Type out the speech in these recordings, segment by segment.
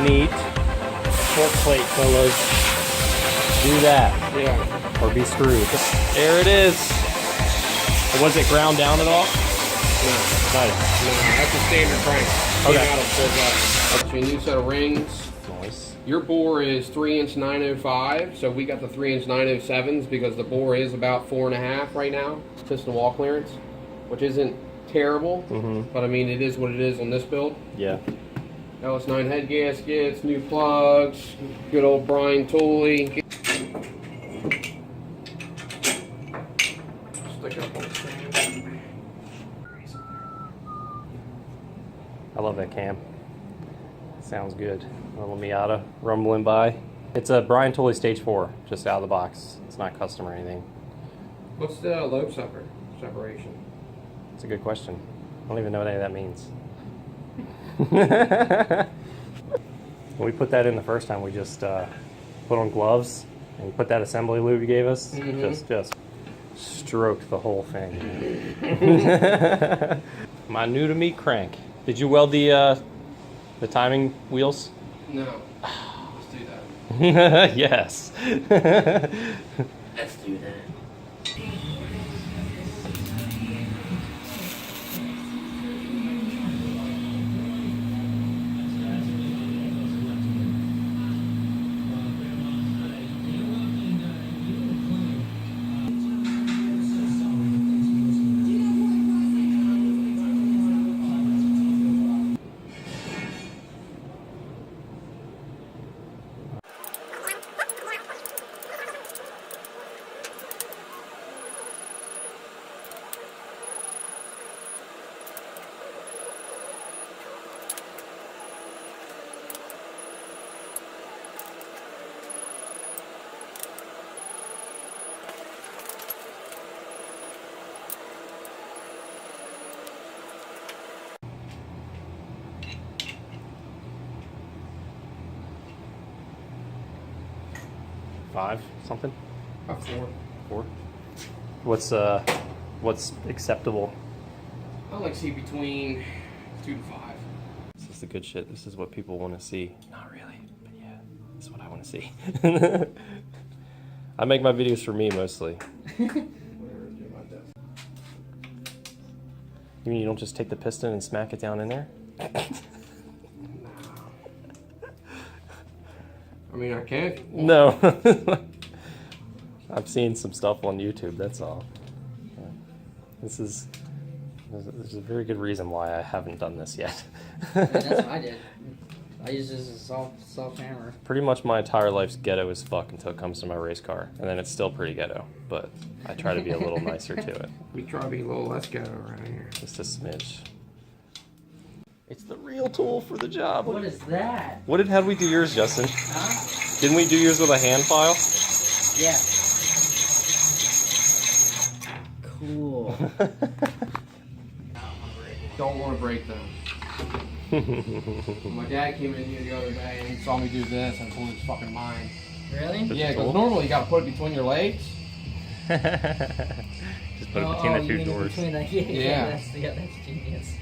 neat. Torque plate, fellas. Do that. Yeah. Or be screwed. There it is. Was it ground down at all? No. Nice. No, that's a standard crank. Okay. Actually, a new set of rings. Nice. Your bore is 3" 905, so we got the 3" 907s because the bore is about 4.5 right now, piston wall clearance, which isn't terrible, but I mean it is what it is on this build. Yeah. LS1 head gaskets, new plugs, good old Brian Tooley. Stick up on the stand. I love that cam. Sounds good. A little Miata rumbling by. It's a Brian Tooley Stage 4, just out of the box. It's not custom or anything. What's the lobe separation? It's a good question. I don't even know what any of that means. When we put that in the first time, we just put on gloves and put that assembly lube you gave us. Just stroked the whole thing. My new to me crank. Did you weld the timing wheels? No. Let's do that. Yes. Let's do that. Five something? About 4. 4? What's acceptable? I like to see between 2 to 5. This is the good shit. This is what people want to see. Not really, but yeah, this is what I want to see. I make my videos for me mostly. You mean you don't just take the piston and smack it down in there? I mean, I can. No. I've seen some stuff on YouTube, that's all. Yeah. There's a very good reason why I haven't done this yet. Yeah, that's what I did. I used this as a soft hammer. Pretty much my entire life's ghetto as fuck until it comes to my race car. And then it's still pretty ghetto, but I try to be a little nicer to it. We try to be a little less ghetto around here. Just a smidge. It's the real tool for the job. What is that? How did we do yours, Justin? Huh? Didn't we do yours with a hand file? Yeah. Cool. Don't want to break them. My dad came in here the other day and he saw me do this and pulled his fucking mind. Really? Yeah, because normally you gotta put it between your legs. Just put it between the two doors. Yeah. That's genius.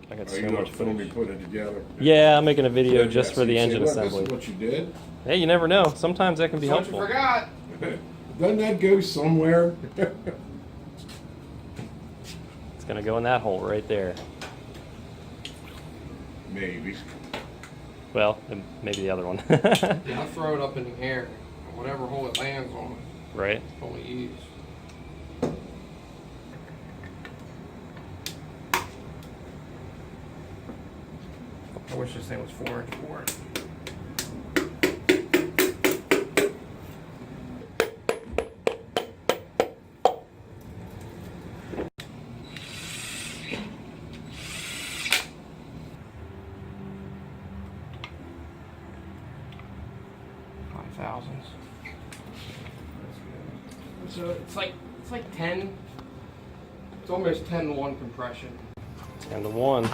I got Are so you going much to film me footage. put it together? Yeah, I'm making a video Yeah, just so for the you say, engine "Look, assembly. This is what you did? Hey, you never know. Sometimes that can be That's what helpful. you forgot. Doesn't that go somewhere? It's gonna go in that hole right there. Maybe. Well, and maybe the other one. Yeah, I throw it up in the air. Whatever hole it lands on, Right? that's what we use. I wish this thing was 4-inch bore. Thousands. So it's like 10. It's almost 10-to-1 compression. 10-to-1.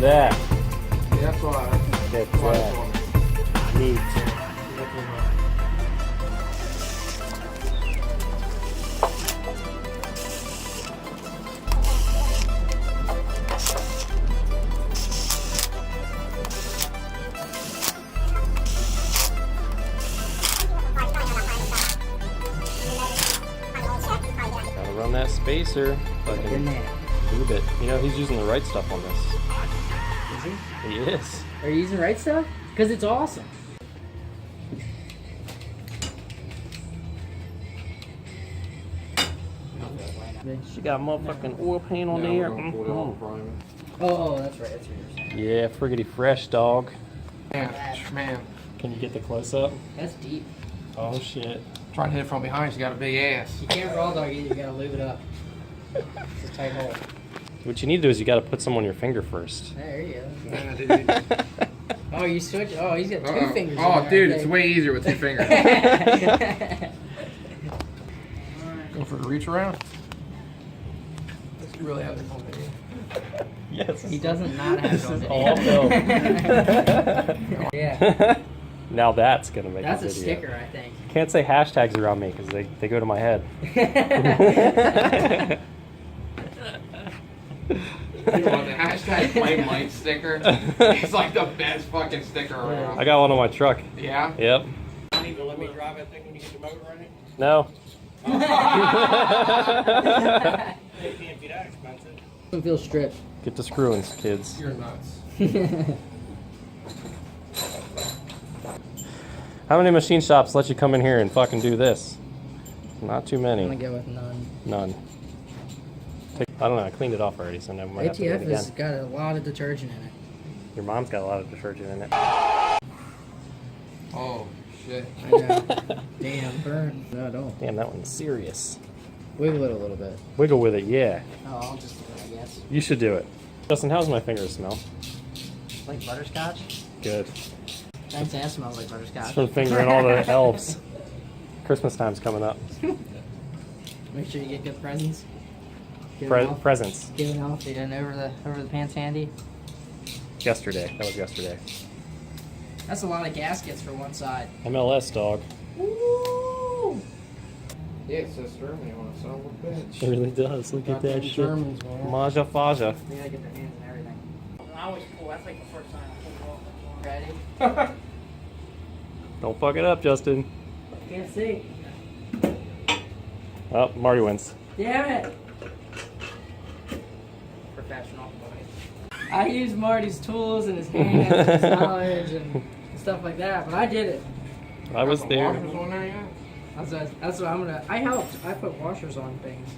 that. Yeah, that's why. Get Why that. it's on. Neat. Gotta run that spacer. Fucking move it. You know, he's using the right stuff on this. Is he? He is. Are you using the right stuff? Because it's awesome. She got a motherfucking oil paint on Yeah, there. we're gonna pull it off, Brian. Oh, that's right. That's what you're saying. Yeah, friggity fresh, dog. Man. Can you get the close up? That's deep. Oh shit. Trying to hit it from behind, she's got a big ass. You can't raw dog it. You gotta lube it up. It's a tight hole. What you need to do is you got to put some on your finger first. There you go. Yeah, dude. Oh, you switch. Oh, he's got two fingers. in Oh, there, dude, I it's think. way easier with two fingers. Go for the reach around. Let's really have this on video. Yes. He doesn't not have This it on is video. all film. Yeah, Now that's gonna make that's a a video. sticker, I think. Can't say hashtags around me because they go to my head. You want the hashtag flame light sticker? It's like the best fucking sticker around. I got one on my truck. Yeah? Yep. You need to let me drive that thing when you get the motor running? No. It can't be that expensive. Don't feel stripped. Get the screwings, kids. You're nuts. How many machine shops let you come in here and fucking do this? Not too I'm gonna many. go with none. None. I don't know. I cleaned it off already, so I might have to do it ATF has again. got a lot of detergent in it. Your mom's got a lot of detergent in it. Oh, shit. I know. Damn, burn. No, don't. Damn, that one's serious. Wiggle it a little bit. Wiggle with it, yeah. Oh, I'll just do it, I guess. You should do it. Justin, how's my fingers smell? Like butterscotch? Good. Thanks, and smells like It's butterscotch. from fingering all the elves. Christmas time's coming up. Make sure you get good presents. Give it off. Presents. Give it off. You done over the pants handy. Yesterday. That was yesterday. That's a lot of gaskets for one side. MLS, dog. Woo! Yeah, it says Germany on it, son of a bitch. It really does. Look at that Goddamn shit. Germans, man. Maja faja. We gotta get their hands and everything. I always pull. That's like the first time I pull off. Ready? Don't fuck it up, Justin. Can't see. Oh, Marty wins. Damn it! Professional. I use Marty's tools and his hands and his knowledge and stuff like that, but I did it. I was Got the there. washers on there yet? That's what I'm gonna. I helped. I put washers on things.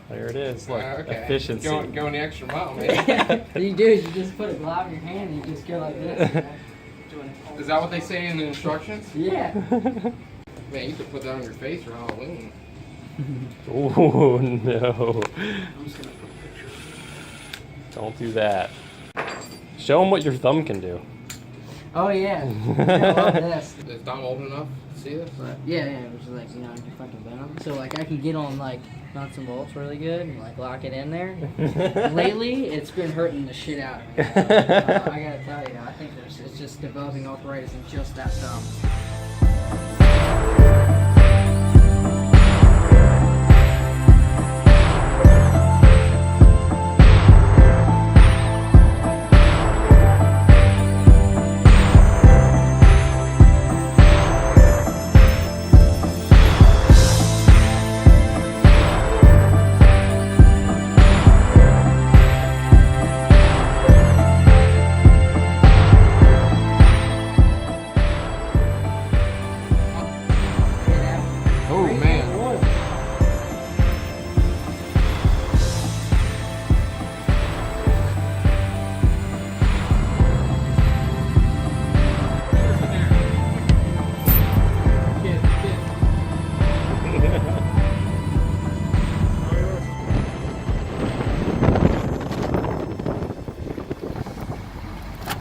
There it is. Look, Okay. efficiency. Going the extra mile, man. What you do is you just put a glove in your hand and you just go like this. You know? Doing it. Is that what they say in the instructions? Yeah. Man, you could put that on your face for Halloween. Oh no! I'm just gonna put a picture. Don't do that. Show them what your thumb can do. Oh yeah. I love this. Is Dom old enough to see this? But yeah, which is like, you know, I can fucking bend them. So like I can get on like nuts and bolts really good and like lock it in there. Lately, it's been hurting the shit out of me. I gotta tell you, I think it's just developing arthritis in just that thumb. Oh, man.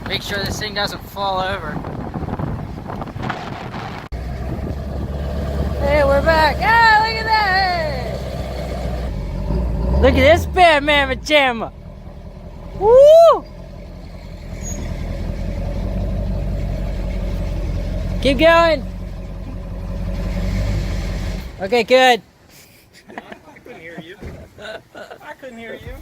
Make sure this thing doesn't fall over. Hey, we're back. Ah, look at that. Hey. Look at this Batman pajama. Woo! Keep going. Okay, good. I couldn't hear you. I couldn't hear you.